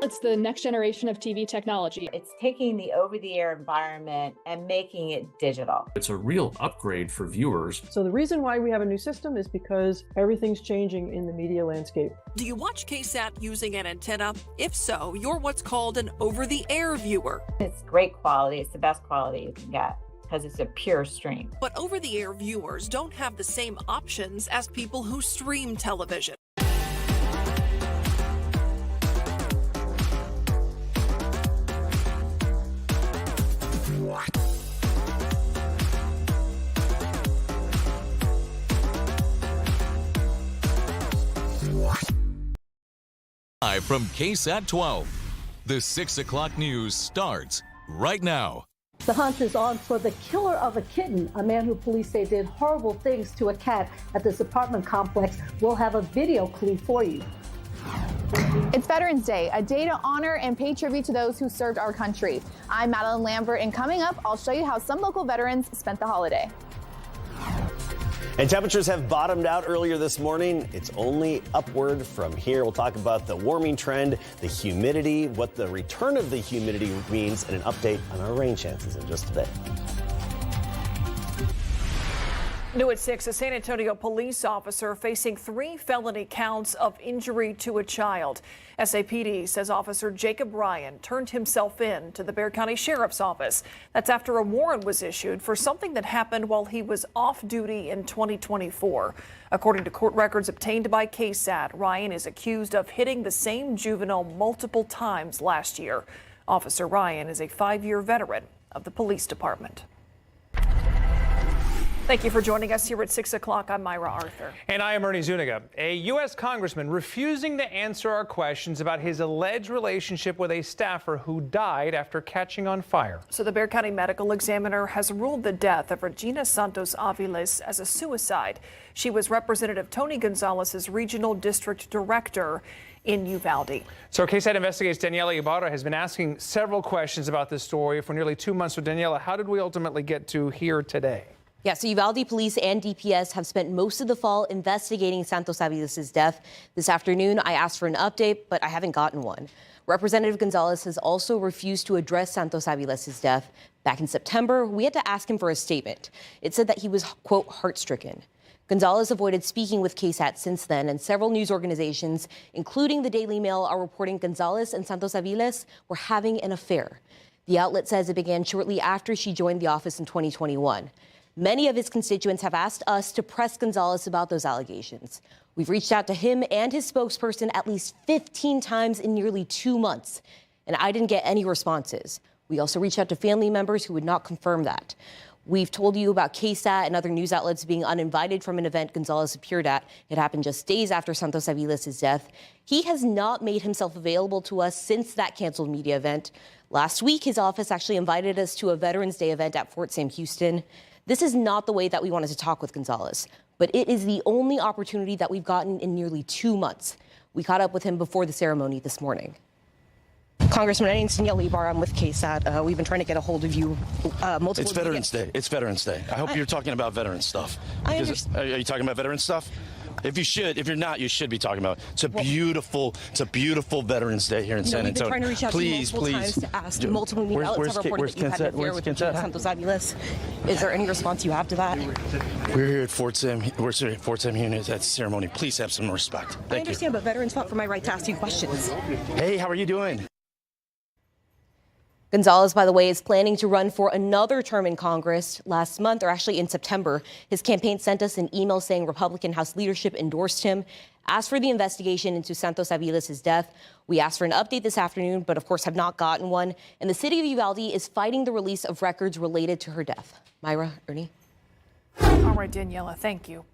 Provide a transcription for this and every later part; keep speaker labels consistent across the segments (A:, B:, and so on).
A: It's the next generation of TV technology.
B: It's taking the over-the-air environment and making it digital.
C: It's a real upgrade for viewers.
D: So the reason why we have a new system is because everything's changing in the media landscape.
E: Do you watch KSAT using an antenna? If so, you're what's called an over-the-air viewer.
B: It's great quality. It's the best quality you can get because it's a pure stream.
E: But over-the-air viewers don't have the same options as people who stream television.
F: Live from KSAT 12, the 6 o'clock news starts right now.
G: The hunt is on for the killer of a kitten, a man who police say did horrible things to a cat at this apartment complex. We'll have a video clue for you.
H: It's Veterans Day, a day to honor and pay tribute to those who served our country. I'm Madeline Lambert, and coming up, I'll show you how some local veterans spent the holiday.
I: And temperatures have bottomed out earlier this morning. It's only upward from here. We'll talk about the warming trend, the humidity, what the return of the humidity means, and an update on our rain chances in just a bit.
J: New at 6, a San Antonio police officer facing 3 felony counts of injury to a child. SAPD says Officer Jacob Ryan turned himself in to the Bexar County Sheriff's Office. That's after a warrant was issued for something that happened while he was off duty in 2024. According to court records obtained by KSAT, Ryan is accused of hitting the same juvenile multiple times last year. Officer Ryan is a 5-year veteran of the police department. Thank you for joining us here at 6 o'clock. I'm Myra Arthur.
K: And I am Ernie Zuniga. A U.S. Congressman refusing to answer our questions about his alleged relationship with a staffer who died after catching on fire.
J: So the Bexar County Medical Examiner has ruled the death of Regina Santos Aviles as a suicide. She was Representative Tony Gonzalez's regional district director in Uvalde.
K: So KSAT Investigates Daniela Ibarra has been asking several questions about this story for nearly 2 months. So Daniela, how did we ultimately get to here today?
L: Yeah, so Uvalde police and DPS have spent most of the fall investigating Santos Aviles' death. This afternoon, I asked for an update, but I haven't gotten one. Representative Gonzalez has also refused to address Santos Aviles' death. Back in September, we had to ask him for a statement. It said that he was, quote, heart-stricken. Gonzalez avoided speaking with KSAT since then, and several news organizations, including the Daily Mail, are reporting Gonzalez and Santos Aviles were having an affair. The outlet says it began shortly after she joined the office in 2021. Many of his constituents have asked us to press Gonzalez about those allegations. We've reached out to him and his spokesperson at least 15 times in nearly 2 months, and I didn't get any responses. We also reached out to family members who would not confirm that. We've told you about KSAT and other news outlets being uninvited from an event Gonzalez appeared at. It happened just days after Santos Aviles' death. He has not made himself available to us since that canceled media event. Last week, his office actually invited us to a Veterans Day event at Fort Sam Houston. This is not the way that we wanted to talk with Gonzalez, but it is the only opportunity that we've gotten in nearly 2 months. We caught up with him before the ceremony this morning.
M: Congressman, my name's Daniela Ibarra. I'm with KSAT. We've been trying to get a hold of you multiple
N: It's Veterans Day. It's Veterans Day. I hope you're talking about veteran stuff.
M: I understand.
N: Are you talking about veteran stuff? If you're not, you should be talking about it. It's a beautiful Veterans Day here in San Antonio.
M: We've been trying to reach out to you multiple times to ask multiple media outlets have reported that you had an affair with Santos Aviles. Is there any response you have to that?
N: We're here at Fort Sam. We're here at Fort Sam Unit at the ceremony. Please have some respect. Thank you.
M: I understand, but veterans fought for my right to ask you questions.
N: Hey, how are you doing?
L: Gonzalez, by the way, is planning to run for another term in Congress last month, or actually in September. His campaign sent us an email saying Republican House leadership endorsed him. As for the investigation into Santos Aviles' death, we asked for an update this afternoon, but of course have not gotten one. And the city of Uvalde is fighting the release of records related to her death. Myra, Ernie.
J: All right, Daniela, thank you.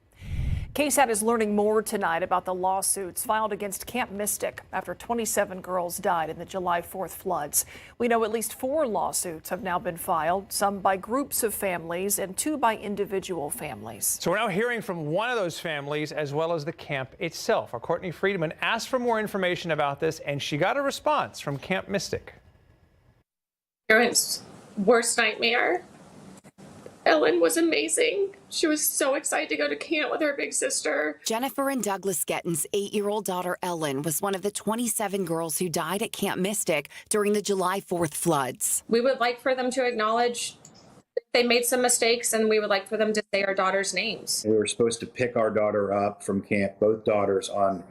J: KSAT is learning more tonight about the lawsuits filed against Camp Mystic after 27 girls died in the July 4th floods. We know at least 4 lawsuits have now been filed, some by groups of families and 2 by individual families.
K: So we're now hearing from one of those families as well as the camp itself. Our Courtney Friedman asked for more information about this, and she got a response from Camp Mystic.
O: Parents' worst nightmare. Ellen was amazing. She was so excited to go to camp with her big sister.
P: Jennifer and Douglas Getton's 8-year-old daughter Ellen was one of the 27 girls who died at Camp Mystic during the July 4th floods.
O: We would like for them to acknowledge they made some mistakes, and we would like for them to say our daughters' names.
Q: We were supposed to pick our daughter up from camp, both daughters, on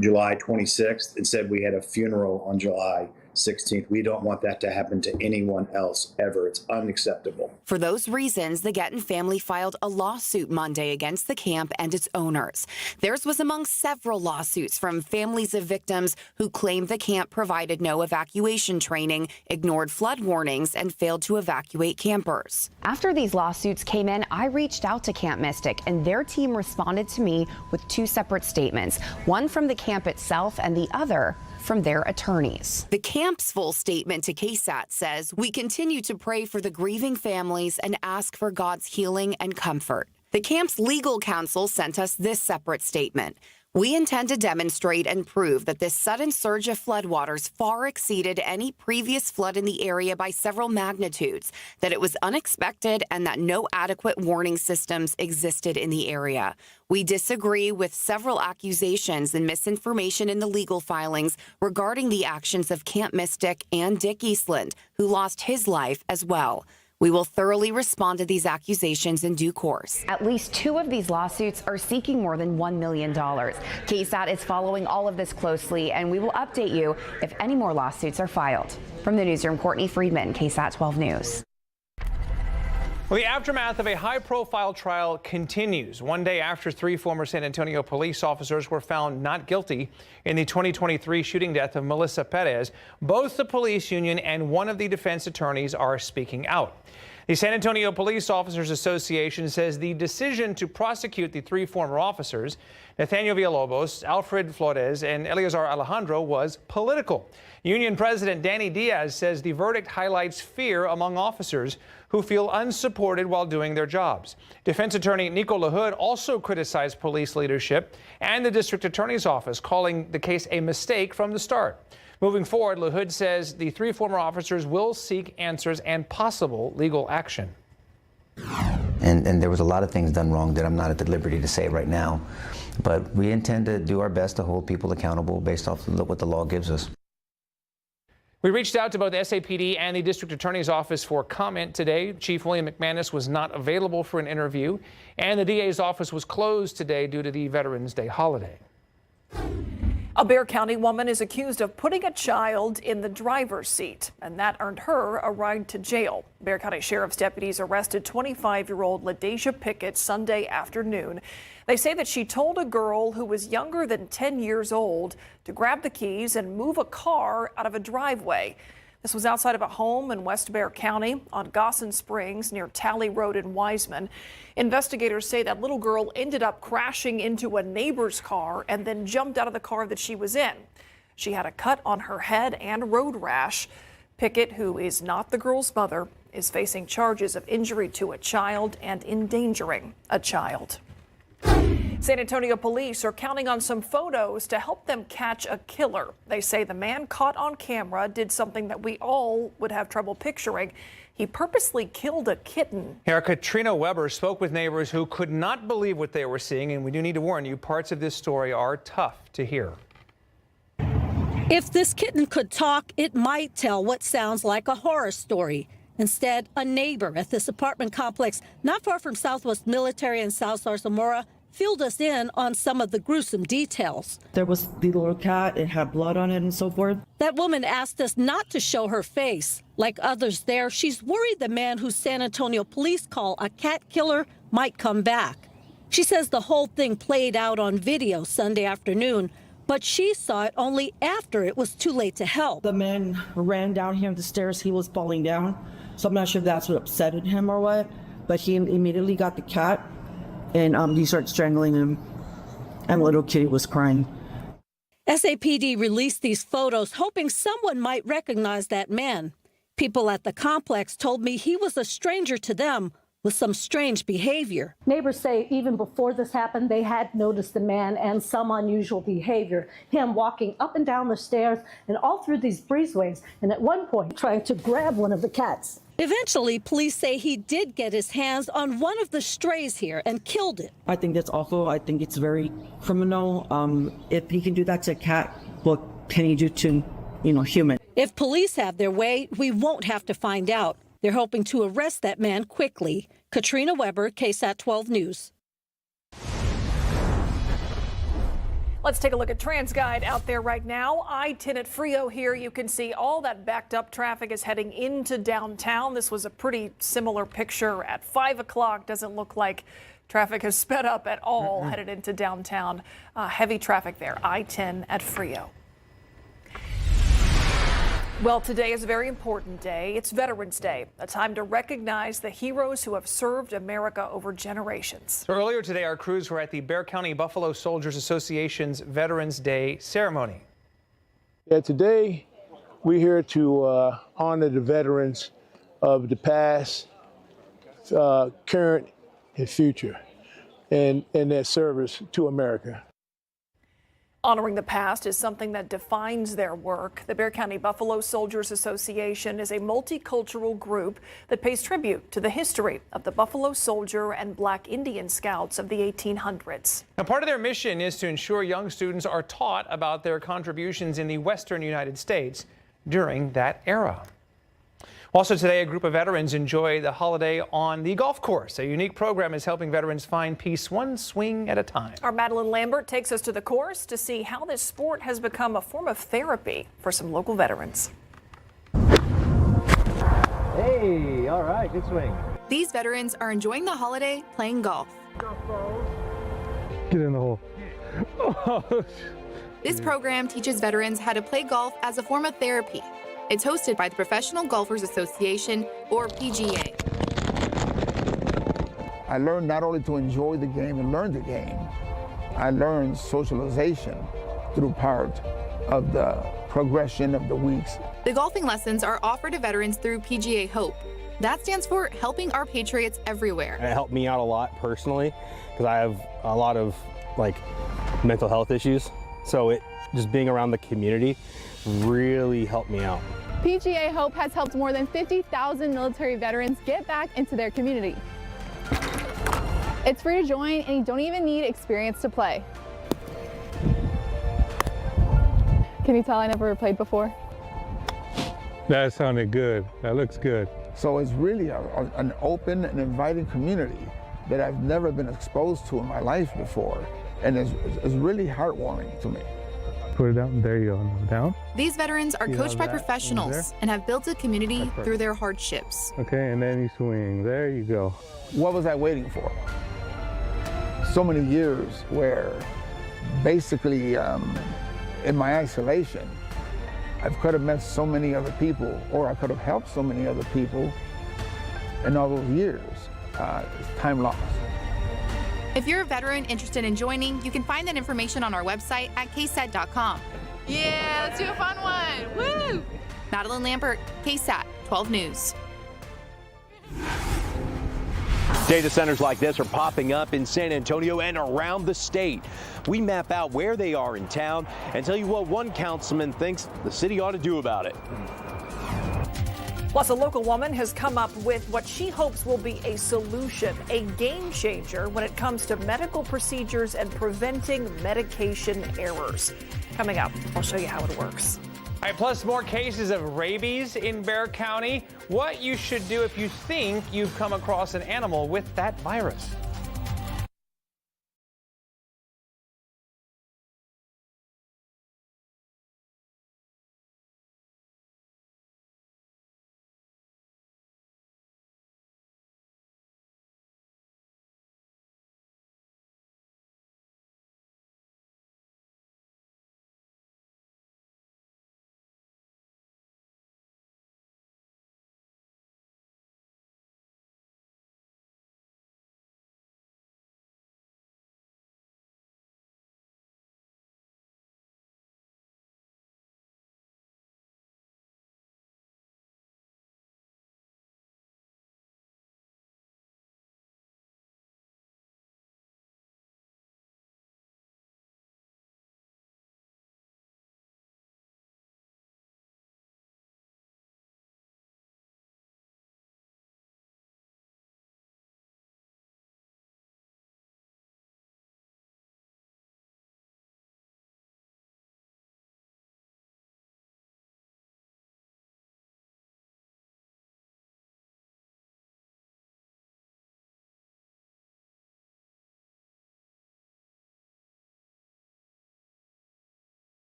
Q: July 26th, and said we had a funeral on July 16th. We don't want that to happen to anyone else ever. It's unacceptable.
P: For those reasons, the Getton family filed a lawsuit Monday against the camp and its owners. Theirs was among several lawsuits from families of victims who claimed the camp provided no evacuation training, ignored flood warnings, and failed to evacuate campers.
R: After these lawsuits came in, I reached out to Camp Mystic, and their team responded to me with 2 separate statements, one from the camp itself and the other from their attorneys.
P: The camp's full statement to KSAT says, "We continue to pray for the grieving families and ask for God's healing and comfort." The camp's legal counsel sent us this separate statement. "We intend to demonstrate and prove that this sudden surge of floodwaters far exceeded any previous flood in the area by several magnitudes, that it was unexpected, and that no adequate warning systems existed in the area. We disagree with several accusations and misinformation in the legal filings regarding the actions of Camp Mystic and Dick Eastland, who lost his life as well. We will thoroughly respond to these accusations in due course."
R: At least 2 of these lawsuits are seeking more than $1 million. KSAT is following all of this closely, and we will update you if any more lawsuits are filed. From the newsroom, Courtney Friedman, KSAT 12 News.
K: Well, the aftermath of a high-profile trial continues. One day after 3 former San Antonio police officers were found not guilty in the 2023 shooting death of Melissa Perez, both the police union and one of the defense attorneys are speaking out. The San Antonio Police Officers Association says the decision to prosecute the 3 former officers, Nathaniel Villalobos, Alfred Flores, and Eleazar Alejandro, was political. Union President Danny Diaz says the verdict highlights fear among officers who feel unsupported while doing their jobs. Defense attorney Nico LaHood also criticized police leadership and the district attorney's office, calling the case a mistake from the start. Moving forward, LaHood says the 3 former officers will seek answers and possible legal action.
S: And there was a lot of things done wrong that I'm not at the liberty to say right now. But we intend to do our best to hold people accountable based off what the law gives us.
K: We reached out to both SAPD and the district attorney's office for comment today. Chief William McManus was not available for an interview, and the DA's office was closed today due to the Veterans Day holiday.
J: A Bexar County woman is accused of putting a child in the driver's seat, and that earned her a ride to jail. Bexar County Sheriff's deputies arrested 25-year-old LaDasia Pickett Sunday afternoon. They say that she told a girl who was younger than 10 years old to grab the keys and move a car out of a driveway. This was outside of a home in West Bexar County on Gossan Springs near Talley Road in Wiseman. Investigators say that little girl ended up crashing into a neighbor's car and then jumped out of the car that she was in. She had a cut on her head and road rash. Pickett, who is not the girl's mother, is facing charges of injury to a child and endangering a child. San Antonio police are counting on some photos to help them catch a killer. They say the man caught on camera did something that we all would have trouble picturing. He purposely killed a kitten.
K: Here, Katrina Weber spoke with neighbors who could not believe what they were seeing, and we do need to warn you, parts of this story are tough to hear.
T: If this kitten could talk, it might tell what sounds like a horror story. Instead, a neighbor at this apartment complex not far from Southwest Military and South Zarzamora filled us in on some of the gruesome details.
U: There was the little cat, it had blood on it and so forth.
T: That woman asked us not to show her face. Like others there, she's worried the man who San Antonio police call a cat killer might come back. She says the whole thing played out on video Sunday afternoon, but she saw it only after it was too late to help.
U: The man ran down here the stairs, he was falling down. So I'm not sure if that's what upset him or what, but he immediately got the cat and he started strangling him, and little kitty was crying.
T: SAPD released these photos hoping someone might recognize that man. People at the complex told me he was a stranger to them, with some strange behavior.
G: Neighbors say even before this happened, they had noticed the man and some unusual behavior. Him walking up and down the stairs and all through these breezeways, and at one point trying to grab one of the cats.
T: Eventually, police say he did get his hands on one of the strays here and killed it.
U: I think that's awful. I think it's very criminal. If he can do that to a cat, what can he do to, human?
T: If police have their way, we won't have to find out. They're hoping to arrest that man quickly. Katrina Weber, KSAT 12 News.
J: Let's take a look at TransGuide out there right now. I-10 at Frio here. You can see all that backed up traffic is heading into downtown. This was a pretty similar picture at 5 o'clock. Doesn't look like traffic has sped up at all headed into downtown. Heavy traffic there. I-10 at Frio. Well, today is a very important day. It's Veterans Day, a time to recognize the heroes who have served America over generations.
K: So earlier today, our crews were at the Bexar County Buffalo Soldiers Association's Veterans Day ceremony.
A: Yeah, today we're here to honor the veterans of the past, current, and future, and their service to America.
J: Honoring the past is something that defines their work. The Bexar County Buffalo Soldiers Association is a multicultural group that pays tribute to the history of the Buffalo Soldier and Black Indian Scouts of the 1800s.
K: Now, part of their mission is to ensure young students are taught about their contributions in the Western United States during that era. Also today, a group of veterans enjoy the holiday on the golf course. A unique program is helping veterans find peace one swing at a time.
J: Our Madeline Lambert takes us to the course to see how this sport has become a form of therapy for some local veterans.
V: Hey, all right, good swing.
W: These veterans are enjoying the holiday playing golf.
V: Get in the hole.
W: This program teaches veterans how to play golf as a form of therapy. It's hosted by the Professional Golfers Association, or PGA.
X: I learned not only to enjoy the game and learn the game, I learned socialization through part of the progression of the weeks.
W: The golfing lessons are offered to veterans through PGA Hope. That stands for Helping Our Patriots Everywhere.
Y: It helped me out a lot personally because I have a lot of mental health issues. So just being around the community really helped me out.
H: PGA Hope has helped more than 50,000 military veterans get back into their community. It's free to join, and you don't even need experience to play. Can you tell I never played before?
V: That sounded good. That looks good.
X: So it's really an open and inviting community that I've never been exposed to in my life before, and it's really heartwarming to me.
V: Put it down. There you go. Down.
W: These veterans are coached by professionals and have built a community through their hardships.
V: Okay, and then you swing. There you go.
X: What was I waiting for? So many years where basically in my isolation, I could have met so many other people, or I could have helped so many other people in all those years. It's time lost.
W: If you're a veteran interested in joining, you can find that information on our website at KSAT.com. Yeah, let's do a fun one. Woo! Madeline Lambert, KSAT 12 News.
Z: Data centers like this are popping up in San Antonio and around the state. We map out where they are in town and tell you what one councilman thinks the city ought to do about it.
J: Plus, a local woman has come up with what she hopes will be a solution, a game changer when it comes to medical procedures and preventing medication errors. Coming up, I'll show you how it works.
K: All right, plus more cases of rabies in Bexar County. What you should do if you think you've come across an animal with that virus.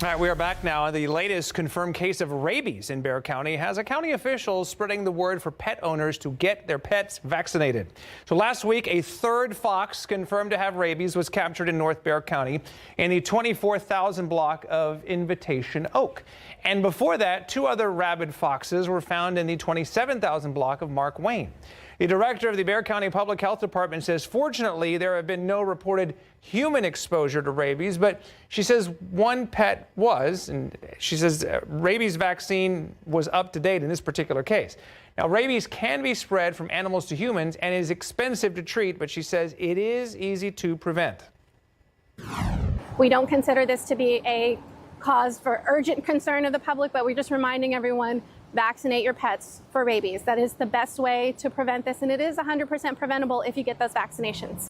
K: All right, we are back now. The latest confirmed case of rabies in Bexar County has a county officials spreading the word for pet owners to get their pets vaccinated. So last week, a third fox confirmed to have rabies was captured in North Bexar County in the 24,000 block of Invitation Oak. And before that, 2 other rabid foxes were found in the 27,000 block of Mark Wayne. The director of the Bexar County Public Health Department says, fortunately, there have been no reported human exposure to rabies, but she says one pet was, and she says rabies vaccine was up to date in this particular case. Now, rabies can be spread from animals to humans and is expensive to treat, but she says it is easy to prevent.
B: We don't consider this to be a cause for urgent concern of the public, but we're just reminding everyone, vaccinate your pets for rabies. That is the best way to prevent this, and it is 100% preventable if you get those vaccinations.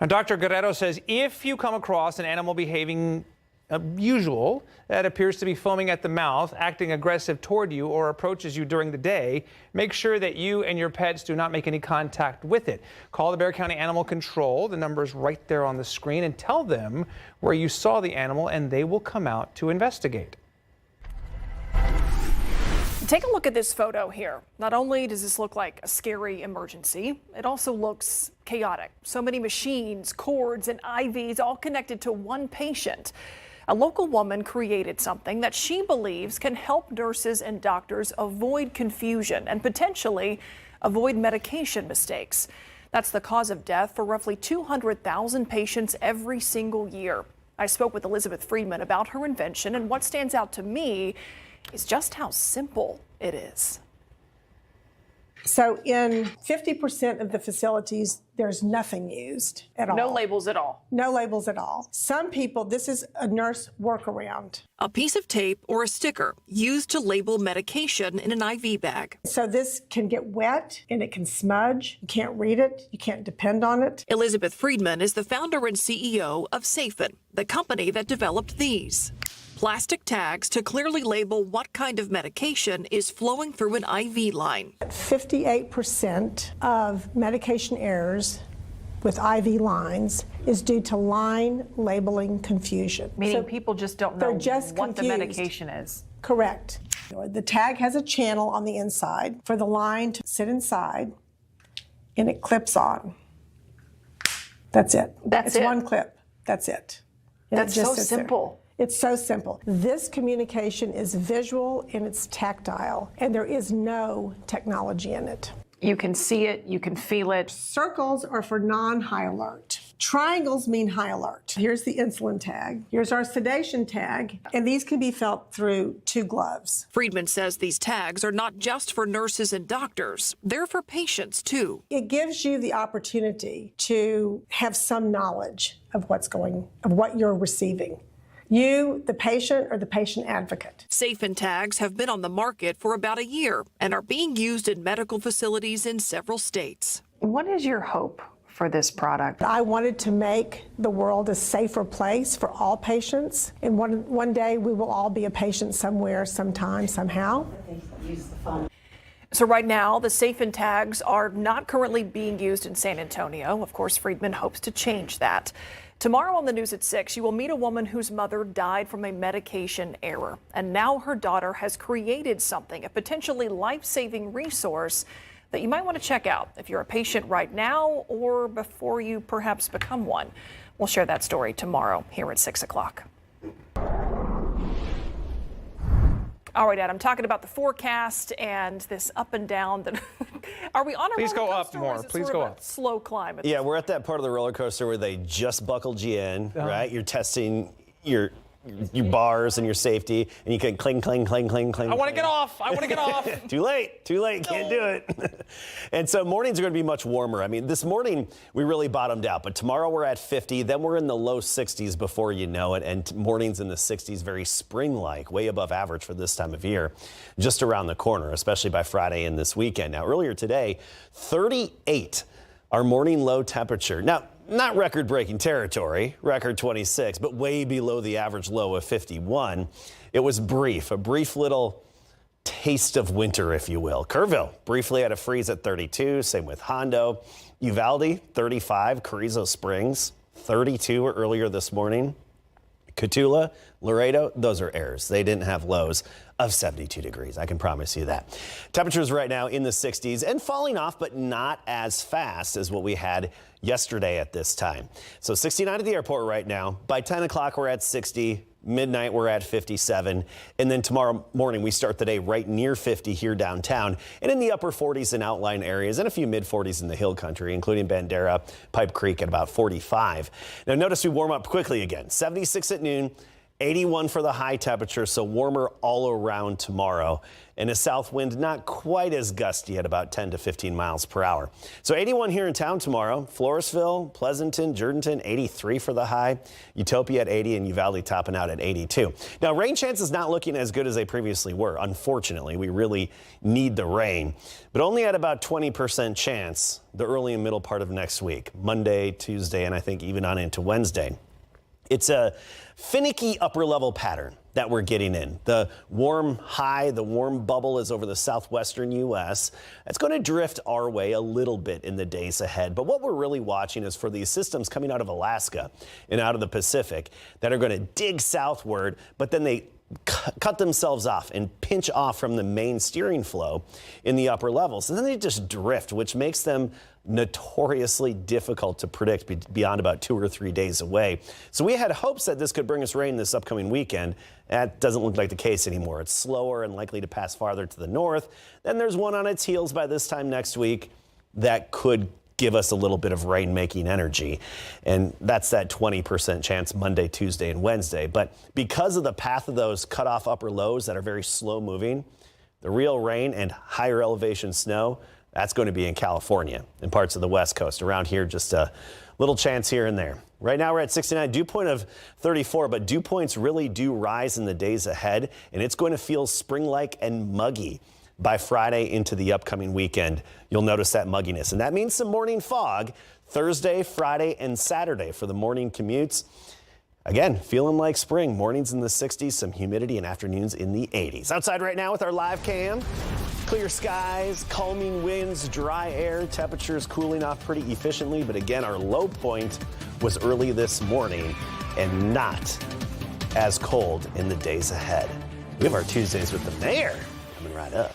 K: Now, Dr. Guerrero says if you come across an animal behaving unusual, that appears to be foaming at the mouth, acting aggressive toward you, or approaches you during the day, make sure that you and your pets do not make any contact with it. Call the Bexar County Animal Control. The number is right there on the screen, and tell them where you saw the animal, and they will come out to investigate.
J: Take a look at this photo here. Not only does this look like a scary emergency, it also looks chaotic. So many machines, cords, and IVs all connected to one patient. A local woman created something that she believes can help nurses and doctors avoid confusion and potentially avoid medication mistakes. That's the cause of death for roughly 200,000 patients every single year. I spoke with Elizabeth Friedman about her invention, and what stands out to me is just how simple it is.
C: So in 50% of the facilities, there's nothing used at all.
J: No labels at all.
C: No labels at all. Some people, this is a nurse workaround.
D: A piece of tape or a sticker used to label medication in an IV bag.
C: So this can get wet and it can smudge. You can't read it. You can't depend on it.
D: Elizabeth Friedman is the founder and CEO of Safin, the company that developed these. Plastic tags to clearly label what kind of medication is flowing through an IV line.
C: 58% of medication errors with IV lines is due to line labeling confusion.
J: Meaning people just don't know what the medication is.
C: Correct. The tag has a channel on the inside for the line to sit inside, and it clips on. That's it.
J: That's
C: it's one clip. That's it. And
J: That's
C: it just
J: so
C: sits there.
J: simple.
C: It's so simple. This communication is visual and it's tactile, and there is no technology in it.
J: You can see it, you can feel it.
C: Circles are for non-high alert. Triangles mean high alert. Here's the insulin tag. Here's our sedation tag, and these can be felt through 2 gloves.
D: Friedman says these tags are not just for nurses and doctors, they're for patients too.
C: It gives you the opportunity to have some knowledge of what you're receiving. You, the patient, or the patient advocate.
D: Safin tags have been on the market for about a year and are being used in medical facilities in several states.
J: What is your hope for this product?
C: I wanted to make the world a safer place for all patients. And one day we will all be a patient somewhere, sometime, somehow.
J: So right now, the Safin tags are not currently being used in San Antonio. Of course, Friedman hopes to change that. Tomorrow on the news at 6, you will meet a woman whose mother died from a medication error. And now her daughter has created something, a potentially life-saving resource that you might want to check out if you're a patient right now or before you perhaps become one. We'll share that story tomorrow here at 6 o'clock. All right, Ed, I'm talking about the forecast and this up and down. Are we on a
K: Please
J: roller
K: go up
J: coaster, or
K: more.
J: is it
K: Please
J: sort
K: go
J: of a
K: up.
J: slow climb?
E: Yeah, we're at that part of the roller coaster where they just buckled you in, right? You're testing your bars and your safety, and you can cling, cling, cling, cling, cling.
K: I want to get off. I want to get off.
E: Too late, can't do it. And so mornings are going to be much warmer. I mean, this morning we really bottomed out, but tomorrow we're at 50, then we're in the low 60s before you know it, and mornings in the 60s, very spring-like, way above average for this time of year, just around the corner, especially by Friday and this weekend. Now, earlier today, 38, our morning low temperature. Now, not record-breaking territory, record 26, but way below the average low of 51. It was brief, a brief little taste of winter, if you will. Kerrville briefly had a freeze at 32, same with Hondo. Uvalde, 35, Carrizo Springs, 32 earlier this morning. Cotulla, Laredo, those are errors. They didn't have lows of 72 degrees. I can promise you that. Temperatures right now in the 60s and falling off, but not as fast as what we had yesterday at this time. So 69 at the airport right now. By 10 o'clock, we're at 60. Midnight, we're at 57. And then tomorrow morning, we start the day right near 50 here downtown and in the upper 40s in outlying areas and a few mid 40s in the hill country, including Bandera, Pipe Creek at about 45. Now, notice we warm up quickly again. 76 at noon. 81 for the high temperature, so warmer all around tomorrow. And a south wind not quite as gusty at about 10 to 15 miles per hour. So 81 here in town tomorrow. Floresville, Pleasanton, Jourdanton, 83 for the high. Utopia at 80 and Uvalde topping out at 82. Now, rain chances not looking as good as they previously were. Unfortunately, we really need the rain, but only at about 20% chance the early and middle part of next week, Monday, Tuesday, and I think even on into Wednesday. It's a finicky upper level pattern that we're getting in. The warm high, the warm bubble is over the southwestern U.S. It's going to drift our way a little bit in the days ahead. But what we're really watching is for these systems coming out of Alaska and out of the Pacific that are going to dig southward, but then they cut themselves off and pinch off from the main steering flow in the upper levels. And then they just drift, which makes them notoriously difficult to predict beyond about 2 or 3 days away. So we had hopes that this could bring us rain this upcoming weekend. That doesn't look like the case anymore. It's slower and likely to pass farther to the north. Then there's one on its heels by this time next week that could give us a little bit of rain-making energy. And that's that 20% chance Monday, Tuesday, and Wednesday. But because of the path of those cut-off upper lows that are very slow-moving, the real rain and higher elevation snow, that's going to be in California and parts of the West Coast. Around here, just a little chance here and there. Right now, we're at 69, dew point of 34, but dew points really do rise in the days ahead, and it's going to feel spring-like and muggy by Friday into the upcoming weekend. You'll notice that mugginess, and that means some morning fog Thursday, Friday, and Saturday for the morning commutes. Again, feeling like spring. Mornings in the 60s, some humidity, and afternoons in the 80s. Outside right now with our live cam. Clear skies, calming winds, dry air, temperatures cooling off pretty efficiently. But again, our low point was early this morning and not as cold in the days ahead. We have our Tuesdays with the mayor coming right up.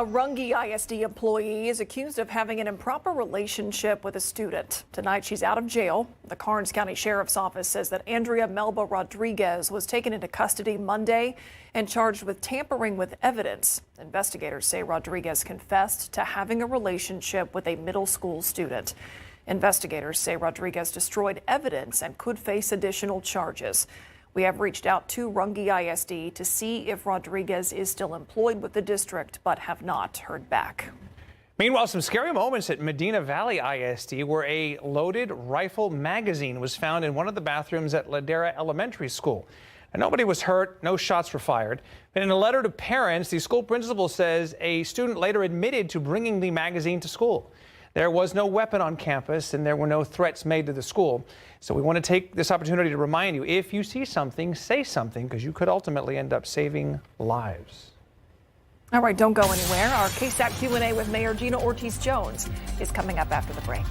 J: A Runge ISD employee is accused of having an improper relationship with a student. Tonight, she's out of jail. The Karnes County Sheriff's Office says that Andrea Melba Rodriguez was taken into custody Monday and charged with tampering with evidence. Investigators say Rodriguez confessed to having a relationship with a middle school student. Investigators say Rodriguez destroyed evidence and could face additional charges. We have reached out to Runge ISD to see if Rodriguez is still employed with the district, but have not heard back.
K: Meanwhile, some scary moments at Medina Valley ISD, where a loaded rifle magazine was found in one of the bathrooms at Ladera Elementary School. And nobody was hurt, no shots were fired. But in a letter to parents, the school principal says a student later admitted to bringing the magazine to school. There was no weapon on campus and there were no threats made to the school. So we want to take this opportunity to remind you, if you see something, say something, because you could ultimately end up saving lives.
J: All right, don't go anywhere. Our KSAT Q&A with Mayor Gina Ortiz-Jones is coming up after the break.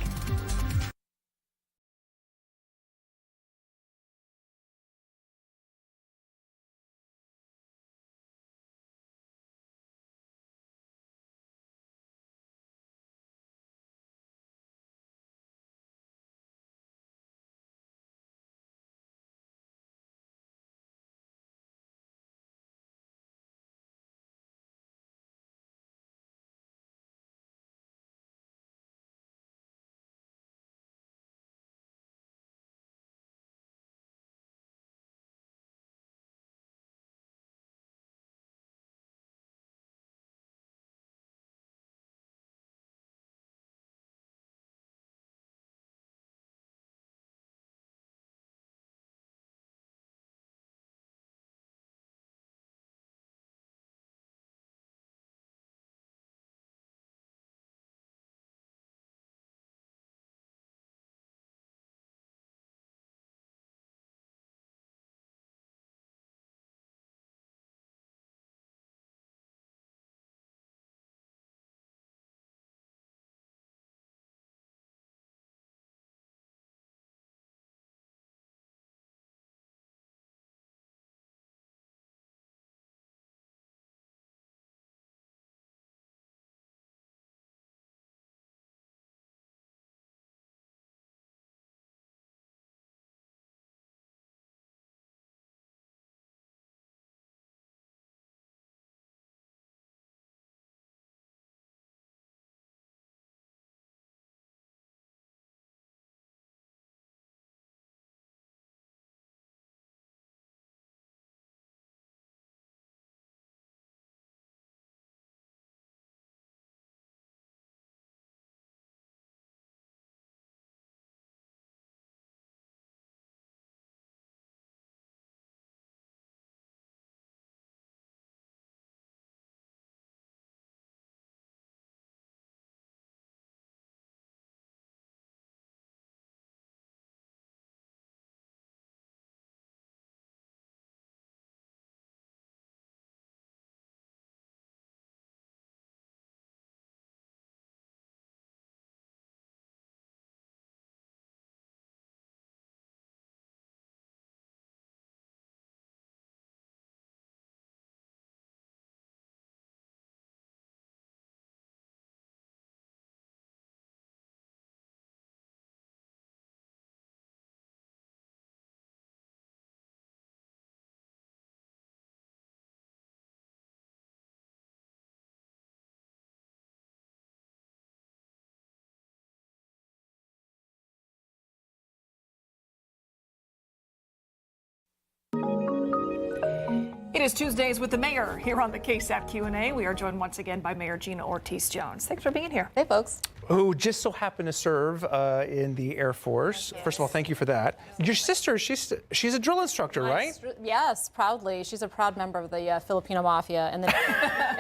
J: It is Tuesdays with the Mayor here on the KSAT Q&A. We are joined once again by Mayor Gina Ortiz-Jones. Thanks for being here.
H: Hey, folks.
K: Who just so happened to serve in the Air Force. Yes. First of all, thank you for that. Your sister, she's a drill instructor, right?
F: Yes, proudly. She's a proud member of the Filipino Mafia and in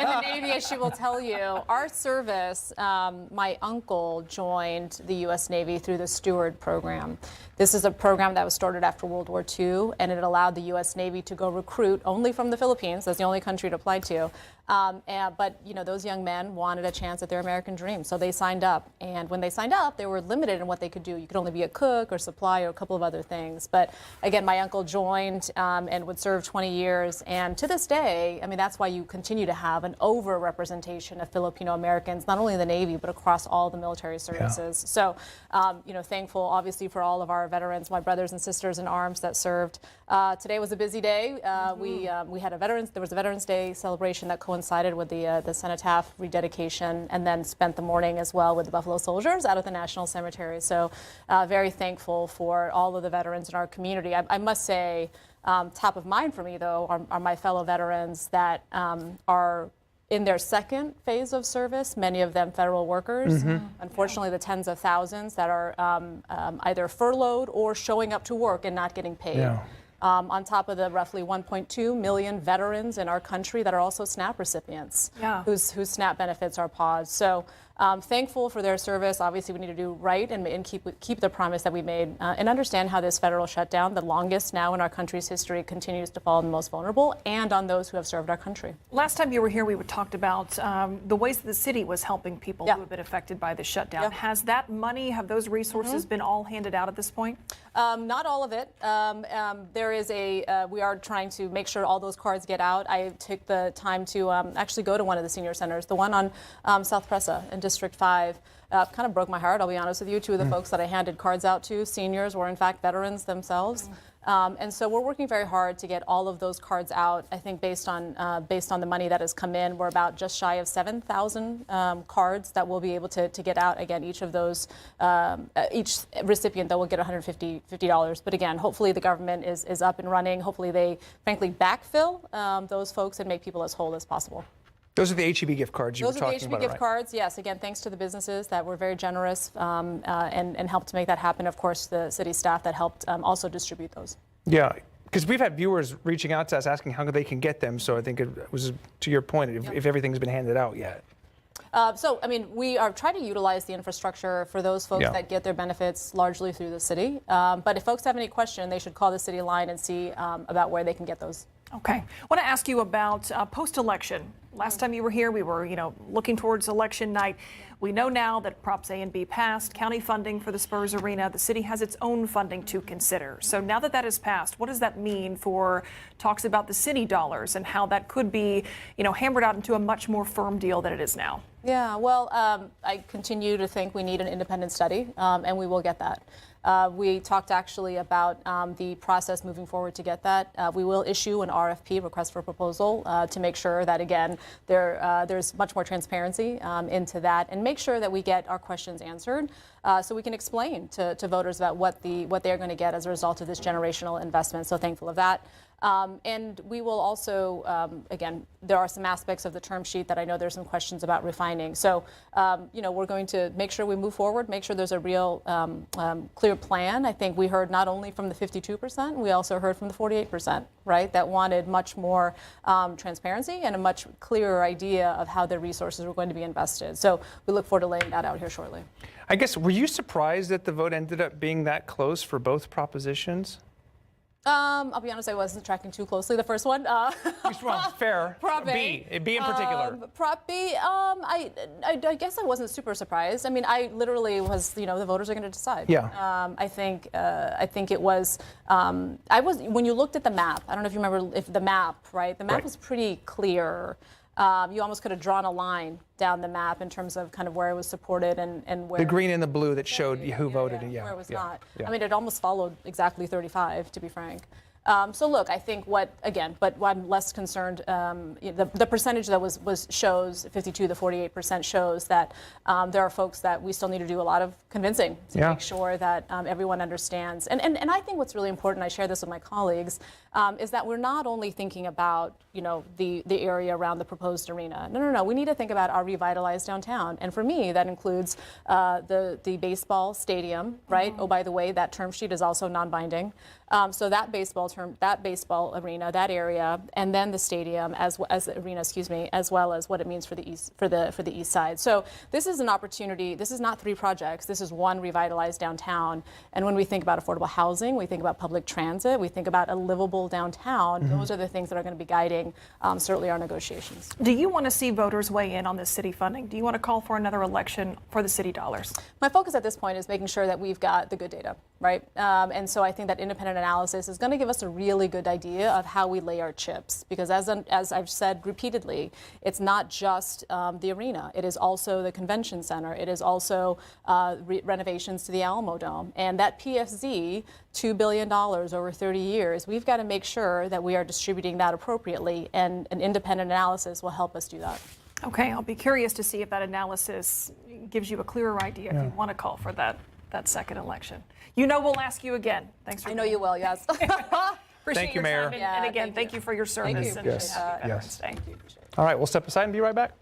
F: the Navy, as she will tell you. Our service, my uncle joined the U.S. Navy through the Steward program. This is a program that was started after World War II, and it allowed the U.S. Navy to go recruit only from the Philippines. That's the only country it applied to. But those young men wanted a chance at their American dream, so they signed up. And when they signed up, they were limited in what they could do. You could only be a cook or supply or a couple of other things. But again, my uncle joined and would serve 20 years. And to this day, I mean, that's why you continue to have an over-representation of Filipino Americans, not only in the Navy, but across all the military services. So, thankful, obviously, for all of our veterans, my brothers and sisters in arms that served. Today was a busy day. We had there was a Veterans Day celebration that coincided with the cenotaph rededication, and then spent the morning as well with the Buffalo Soldiers out at the National Cemetery. So very thankful for all of the veterans in our community. I must say, top of mind for me, though, are my fellow veterans that are in their second phase of service, many of them federal workers. Unfortunately, the tens of thousands that are either furloughed or showing up to work and not getting paid. On top of the roughly 1.2 million veterans in our country that are also SNAP recipients, whose SNAP benefits are paused. So thankful for their service. Obviously, we need to do right and keep the promise that we made and understand how this federal shutdown, the longest now in our country's history, continues to fall on the most vulnerable and on those who have served our country.
J: Last time you were here, we talked about the ways that the city was helping people who have been affected by the shutdown. Has that money, have those resources been all handed out at this point?
F: Not all of it. There is we are trying to make sure all those cards get out. I took the time to actually go to one of the senior centers, the one on South Presa in District 5. Kind of broke my heart, I'll be honest with you. Two of the folks that I handed cards out to, seniors, were in fact veterans themselves. And so we're working very hard to get all of those cards out. I think based on the money that has come in, we're about just shy of 7,000 cards that we'll be able to get out. Again, each of those, each recipient that will get $150. But again, hopefully the government is up and running. Hopefully they, frankly, backfill those folks and make people as whole as possible.
K: Those are the HEB gift cards you were talking about,
F: Those are the HEB gift cards, yes. Again, thanks to the businesses that were very generous and helped to make that happen. Of course, the city staff that helped also distribute those.
K: Yeah, because we've had viewers reaching out to us asking how they can get them. So I think it was to your point, if everything's been handed out yet.
F: So, I mean, we are trying to utilize the infrastructure for those folks that get their benefits largely through the city. But if folks have any question, they should call the city line and see about where they can get those.
J: Okay. I want to ask you about post-election. Last time you were here, we were, looking towards election night. We know now that Props A and B passed, county funding for the Spurs Arena. The city has its own funding to consider. So now that that has passed, what does that mean for talks about the city dollars and how that could be, hammered out into a much more firm deal than it is now?
F: Yeah, well, I continue to think we need an independent study, and we will get that. We talked actually about the process moving forward to get that. We will issue an RFP, request for proposal, to make sure that, again, there's much more transparency into that and make sure that we get our questions answered so we can explain to voters about what they're going to get as a result of this generational investment. So thankful of that. And we will also, again, there are some aspects of the term sheet that I know there's some questions about refining. So, we're going to make sure we move forward, make sure there's a real clear plan. I think we heard not only from the 52%, we also heard from the 48%, right, that wanted much more transparency and a much clearer idea of how their resources were going to be invested. So we look forward to laying that out here shortly.
K: I guess, were you surprised that the vote ended up being that close for both propositions?
F: I'll be honest, I wasn't tracking too closely the first one.
K: Fair.
F: Prop A.
K: B in particular.
F: Prop B, I guess I wasn't super surprised. I mean, I literally was, the voters are going to decide.
K: Yeah.
F: I think it was, when you looked at the map, I don't know if you remember the map, right? The map was pretty clear. You almost could have drawn a line down the map in terms of kind of where it was supported and where.
K: The green and the blue that showed who voted.
F: Where it was not. Yeah. I mean, it almost followed exactly 35, to be frank. So look, I think what I'm less concerned, the percentage that shows 52 to 48% shows that there are folks that we still need to do a lot of convincing to make sure that everyone understands. And I think what's really important, I share this with my colleagues, is that we're not only thinking about, the area around the proposed arena. No. We need to think about our revitalized downtown. And for me, that includes the baseball stadium, right? Oh, by the way, that term sheet is also non-binding. So that baseball arena, that area, and then the stadium as well as what it means for the east side. So this is an opportunity. This is not three projects. This is one revitalized downtown. And when we think about affordable housing, we think about public transit, we think about a livable travel downtown, those are the things that are going to be guiding certainly our negotiations.
J: Do you want to see voters weigh in on this city funding? Do you want to call for another election for the city dollars?
F: My focus at this point is making sure that we've got the good data, right? And so I think that independent analysis is going to give us a really good idea of how we lay our chips. Because as I've said repeatedly, it's not just the arena. It is also the convention center. It is also renovations to the Alamo Dome. And that PFZ, $2 billion over 30 years, we've got to make sure that we are distributing that appropriately, and an independent analysis will help us do that.
J: Okay, I'll be curious to see if that analysis gives you a clearer idea if you want to call for that second election. You know we'll ask you again. Thanks for
F: I know you will, yes.
J: Appreciate
K: Thank you,
J: your
K: Mayor.
J: time. And again, thank you for your service.
F: Thank you.
J: And happy Veterans Day.
K: All right, we'll step aside and be right back.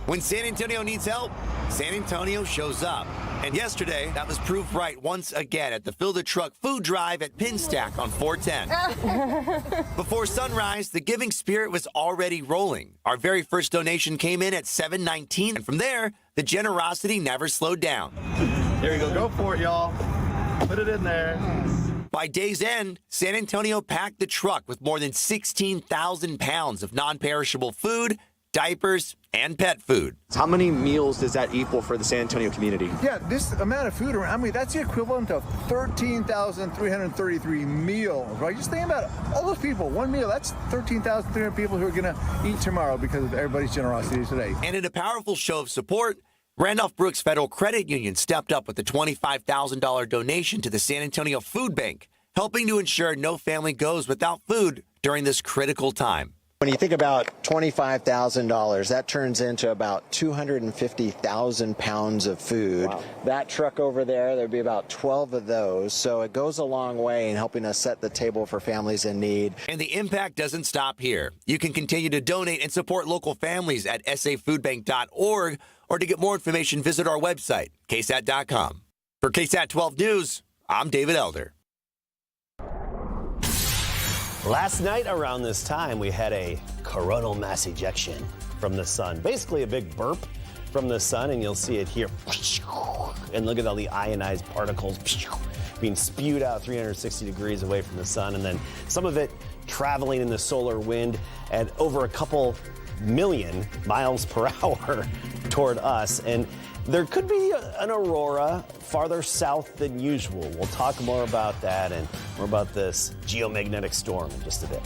I: When San Antonio needs help, San Antonio shows up. And yesterday, that was proved right once again at the Fill the Truck food drive at Pinstack on 410. Before sunrise, the giving spirit was already rolling. Our very first donation came in at 7:19, and from there, the generosity never slowed down.
L: Here we go. Go for it, y'all. Put it in there.
I: By day's end, San Antonio packed the truck with more than 16,000 pounds of non-perishable food, diapers, and pet food.
L: How many meals does that equal for the San Antonio community?
M: Yeah, this amount of food, I mean, that's the equivalent of 13,333 meals, right? Just think about it. All those people, one meal, that's 13,300 people who are going to eat tomorrow because of everybody's generosity today.
I: And in a powerful show of support, Randolph Brooks Federal Credit Union stepped up with a $25,000 donation to the San Antonio Food Bank, helping to ensure no family goes without food during this critical time.
N: When you think about $25,000, that turns into about 250,000 pounds of food. Wow. That truck over there, there'd be about 12 of those. So it goes a long way in helping us set the table for families in need.
I: And the impact doesn't stop here. You can continue to donate and support local families at safoodbank.org, or to get more information, visit our website, KSAT.com. For KSAT 12 News, I'm David Elder.
E: Last night around this time, we had a coronal mass ejection from the sun. Basically a big burp from the sun, and you'll see it here. And look at all the ionized particles being spewed out 360 degrees away from the sun, and then some of it traveling in the solar wind at over a couple million miles per hour toward us. And there could be an aurora farther south than usual. We'll talk more about that and more about this geomagnetic storm in just a bit.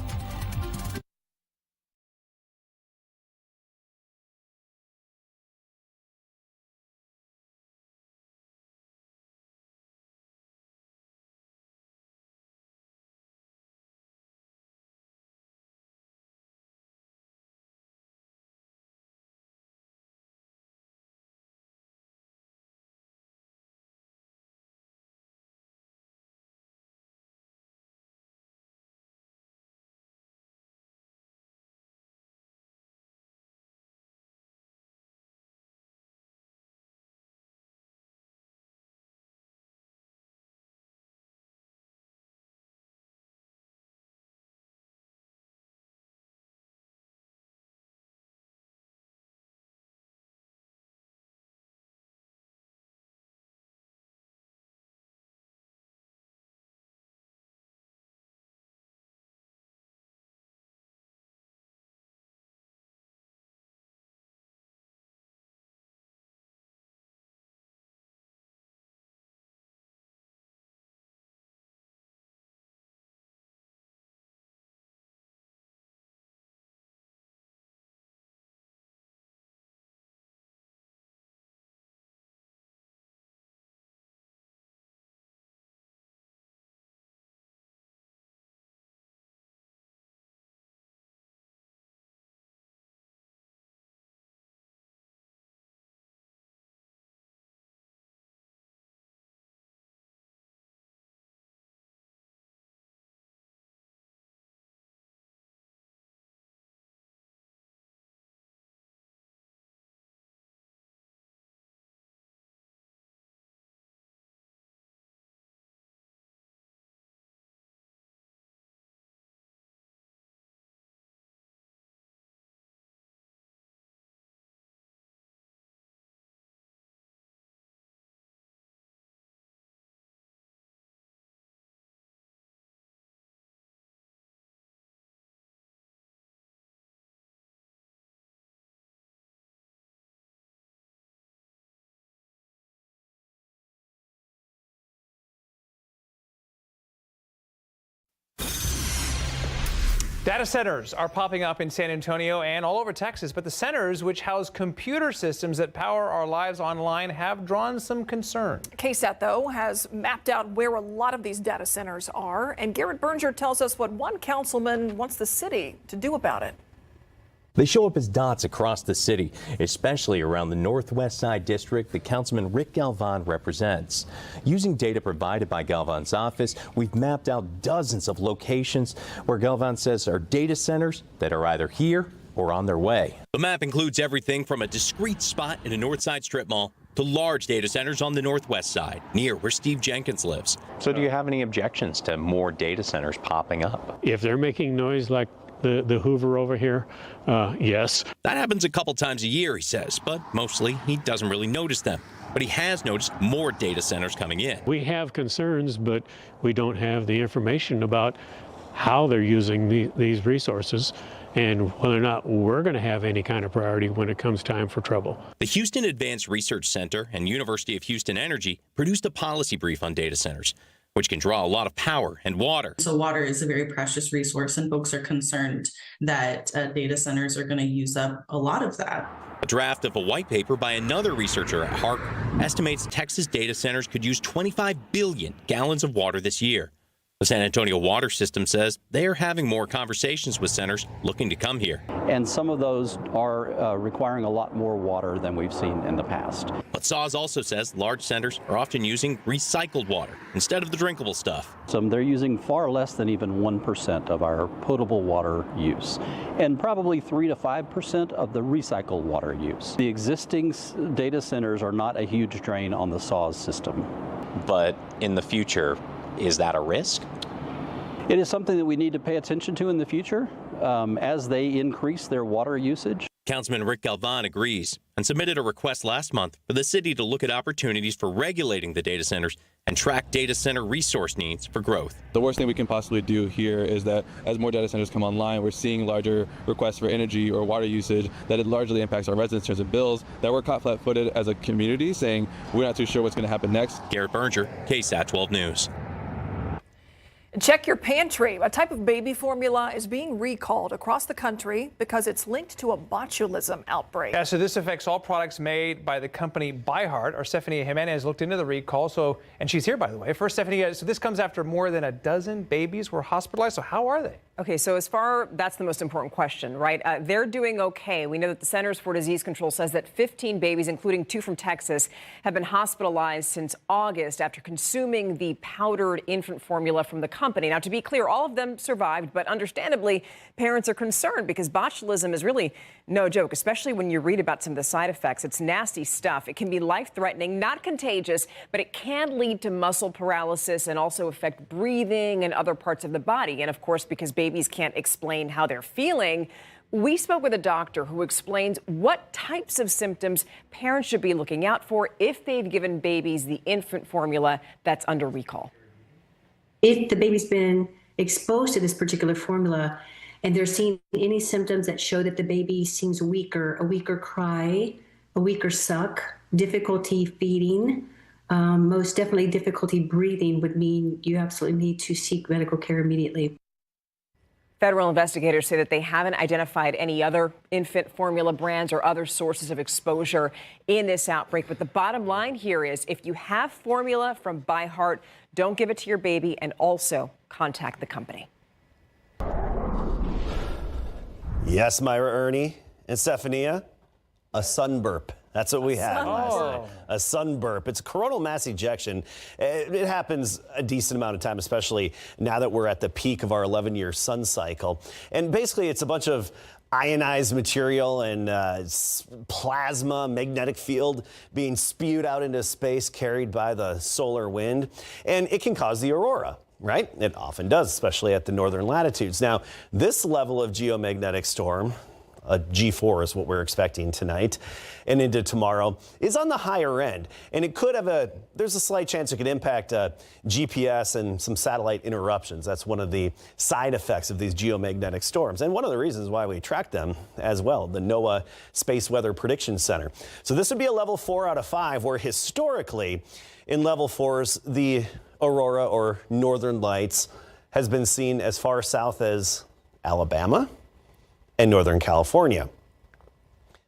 K: Data centers are popping up in San Antonio and all over Texas, but the centers, which house computer systems that power our lives online, have drawn some concern.
J: KSAT, though, has mapped out where a lot of these data centers are, and Garrett Berger tells us what one councilman wants the city to do about it.
G: They show up as dots across the city, especially around the Northwest Side district that Councilman Rick Galvan represents. Using data provided by Galvan's office, we've mapped out dozens of locations where Galvan says are data centers that are either here or on their way.
O: The map includes everything from a discrete spot in a Northside strip mall to large data centers on the Northwest Side, near where Steve Jenkins lives.
G: So do you have any objections to more data centers popping up?
P: If they're making noise like the Hoover over here, yes.
O: That happens a couple times a year, he says, but mostly he doesn't really notice them. But he has noticed more data centers coming in.
P: We have concerns, but we don't have the information about how they're using these resources and whether or not we're going to have any kind of priority when it comes time for trouble.
O: The Houston Advanced Research Center and University of Houston Energy produced a policy brief on data centers, which can draw a lot of power and water.
Q: So water is a very precious resource, and folks are concerned that data centers are going to use up a lot of that.
O: A draft of a white paper by another researcher at HARC estimates Texas data centers could use 25 billion gallons of water this year. The San Antonio Water System says they are having more conversations with centers looking to come here.
R: And some of those are requiring a lot more water than we've seen in the past.
O: But SAWS also says large centers are often using recycled water instead of the drinkable stuff.
R: So they're using far less than even 1% of our potable water use, and probably 3 to 5% of the recycled water use. The existing data centers are not a huge drain on the SAWS system.
G: But in the future, is that a risk?
R: It is something that we need to pay attention to in the future as they increase their water usage.
O: Councilman Rick Galvan agrees and submitted a request last month for the city to look at opportunities for regulating the data centers and track data center resource needs for growth.
A: The worst thing we can possibly do here is that as more data centers come online, we're seeing larger requests for energy or water usage that it largely impacts our residents in terms of bills, that we're caught flat-footed as a community saying we're not too sure what's going to happen next.
O: Garrett Berger, KSAT 12 News.
J: Check your pantry. A type of baby formula is being recalled across the country because it's linked to a botulism outbreak.
K: Yeah, so this affects all products made by the company ByHeart. Our Stephanie Jimenez looked into the recall, and she's here, by the way. First, Stephanie, so this comes after more than a dozen babies were hospitalized. So how are they?
S: Okay, so that's the most important question, right? They're doing okay. We know that the Centers for Disease Control says that 15 babies, including 2 from Texas, have been hospitalized since August after consuming the powdered infant formula from the company. Now, to be clear, all of them survived, but understandably, parents are concerned because botulism is really no joke, especially when you read about some of the side effects. It's nasty stuff. It can be life-threatening, not contagious, but it can lead to muscle paralysis and also affect breathing and other parts of the body. And of course, because babies can't explain how they're feeling, we spoke with a doctor who explains what types of symptoms parents should be looking out for if they've given babies the infant formula that's under recall.
T: If the baby's been exposed to this particular formula and they're seeing any symptoms that show that the baby seems weaker, a weaker cry, a weaker suck, difficulty feeding, most definitely difficulty breathing, would mean you absolutely need to seek medical care immediately.
S: Federal investigators say that they haven't identified any other infant formula brands or other sources of exposure in this outbreak. But the bottom line here is if you have formula from ByHeart, don't give it to your baby, and also contact the company.
E: Yes, Myra, Ernie, and Stephania, a sunburp. That's what we had last night. A sunburp. It's coronal mass ejection. It happens a decent amount of time, especially now that we're at the peak of our 11-year sun cycle. And basically, it's a bunch of ionized material and plasma, magnetic field being spewed out into space, carried by the solar wind. And it can cause the aurora. Right? It often does, especially at the northern latitudes. Now, this level of geomagnetic storm, a G4 is what we're expecting tonight and into tomorrow, is on the higher end. And it could have there's a slight chance it could impact GPS and some satellite interruptions. That's one of the side effects of these geomagnetic storms. And one of the reasons why we track them as well, the NOAA Space Weather Prediction Center. So this would be a level 4 out of 5, where historically in level 4s, the aurora or northern lights has been seen as far south as Alabama and Northern California.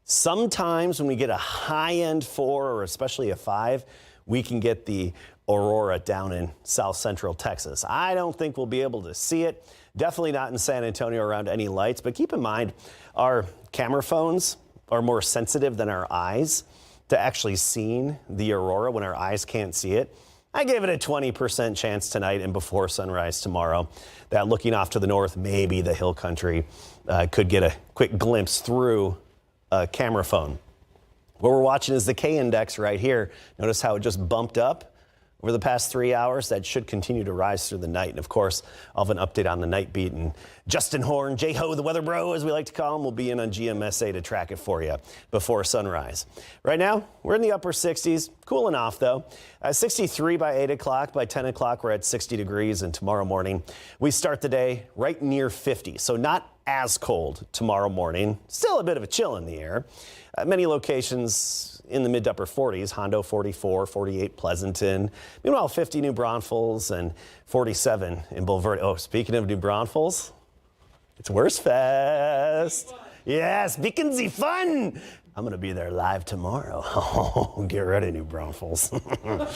E: Sometimes when we get a high-end 4 or especially a 5, we can get the aurora down in south central Texas. I don't think we'll be able to see it. Definitely not in San Antonio around any lights, but keep in mind our camera phones are more sensitive than our eyes to actually seeing the aurora when our eyes can't see it. I gave it a 20% chance tonight and before sunrise tomorrow that looking off to the north, maybe the hill country could get a quick glimpse through a camera phone. What we're watching is the K index right here. Notice how it just bumped up over the past 3 hours. That should continue to rise through the night. And of course, I'll have an update on the night beat. And Justin Horn, J-Ho, the weather bro, as we like to call him, will be in on GMSA to track it for you before sunrise. Right now, we're in the upper 60s, cooling off though. 63 by 8 o'clock. By 10 o'clock, we're at 60 degrees. And tomorrow morning, we start the day right near 50. So not as cold tomorrow morning. Still a bit of a chill in the air. Many locations in the mid to upper 40s, Hondo 44, 48 Pleasanton. Meanwhile, 50 New Braunfels and 47 in Bulverde. Oh, speaking of New Braunfels, it's Worst Fest. Yes, beacons the fun. I'm going to be there live tomorrow. Oh, get ready, New Braunfels. All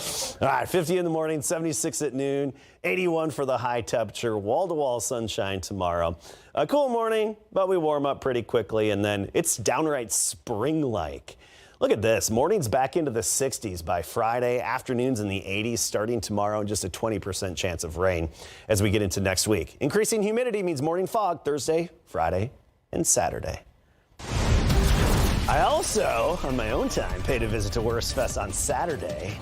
E: right, 50 in the morning, 76 at noon, 81 for the high temperature, wall-to-wall sunshine tomorrow. A cool morning, but we warm up pretty quickly, and then it's downright spring-like. Look at this. Mornings back into the 60s by Friday, afternoons in the 80s starting tomorrow, and just a 20% chance of rain as we get into next week. Increasing humidity means morning fog Thursday, Friday, and Saturday. I also, on my own time, paid a visit to Worst Fest on Saturday.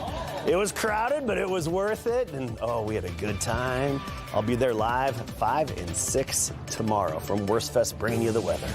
E: It was crowded, but it was worth it. And oh, we had a good time. I'll be there live 5 and 6 tomorrow from Worst Fest, bringing you the weather.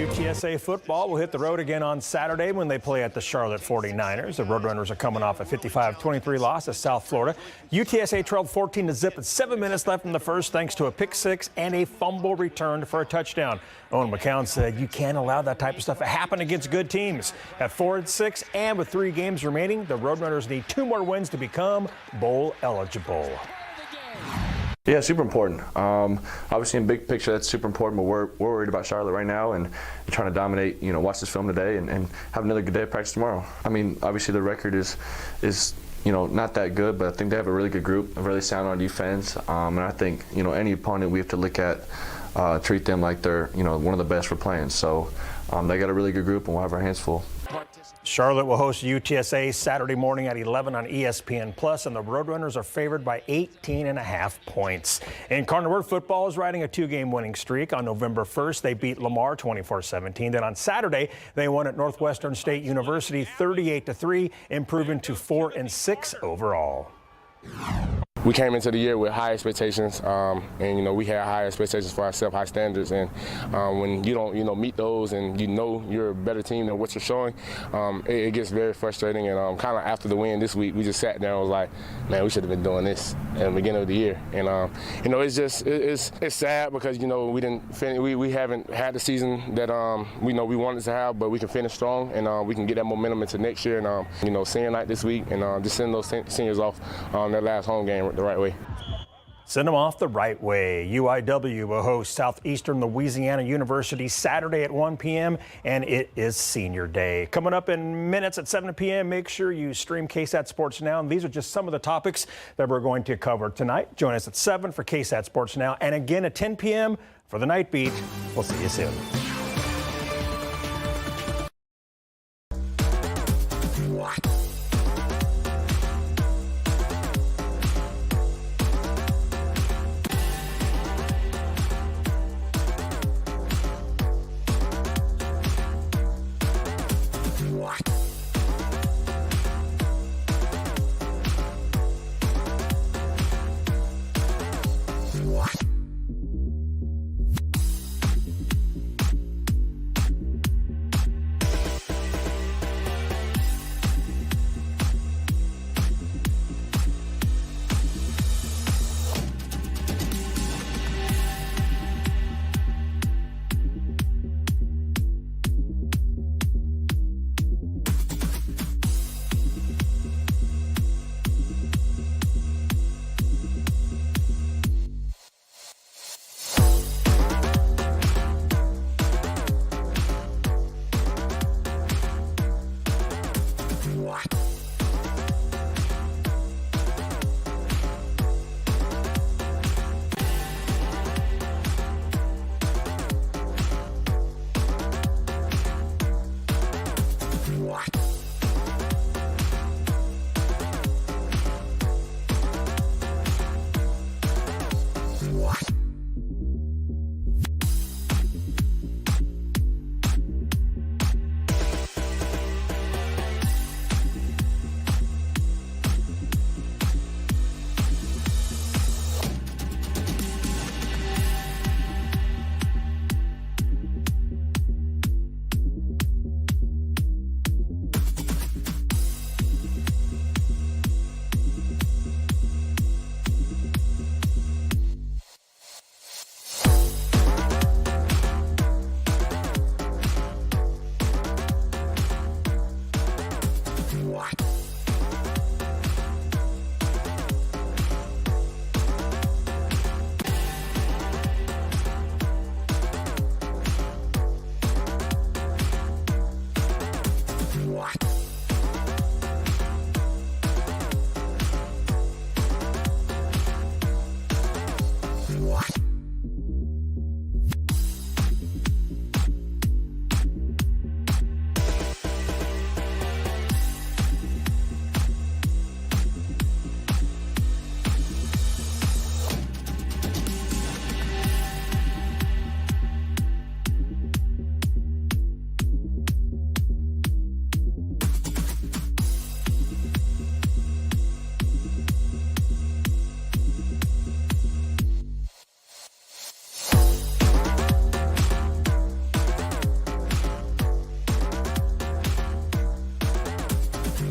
U: UTSA football will hit the road again on Saturday when they play at the Charlotte 49ers. The Roadrunners are coming off a 55-23 loss to South Florida. UTSA trailed 14-0 with 7 minutes left in the first thanks to a pick six and a fumble returned for a touchdown. Owen McCown said you can't allow that type of stuff to happen against good teams. At 4-6 and with 3 games remaining, the Roadrunners need 2 more wins to become bowl eligible.
V: Yeah, super important. Obviously, in big picture, that's super important. But we're worried about Charlotte right now and trying to dominate. You know, watch this film today and have another good day of practice tomorrow. I mean, obviously the record is not that good, but I think they have a really good group, really sound on defense. And I think any opponent we have to look at, treat them like they're one of the best we're playing. So they got a really good group, and we'll have our hands full.
U: Charlotte will host UTSA Saturday morning at 11 on ESPN+, and the Roadrunners are favored by 18.5 points. And Cardinal football is riding a 2-game winning streak. On November 1st, they beat Lamar 24-17. Then on Saturday, they won at Northwestern State University 38-3, improving to 4-6 overall.
W: We came into the year with high expectations, and we had high expectations for ourselves, high standards. And when you don't, meet those, and you're a better team than what you're showing, it gets very frustrating. And kind of after the win this week, we just sat there and was like, man, we should have been doing this at the beginning of the year. And it's sad because we didn't finish, we haven't had the season that we wanted to have, but we can finish strong and we can get that momentum into next year. And senior night this week, and just send those seniors off on their last home game the right way.
U: Send them off the right way. UIW will host Southeastern Louisiana University Saturday at 1 p.m. and it is senior day. Coming up in minutes at 7 p.m. Make sure you stream KSAT Sports Now. And these are just some of the topics that we're going to cover tonight. Join us at 7 for KSAT Sports Now and again at 10 p.m. for the Night Beat. We'll see you soon.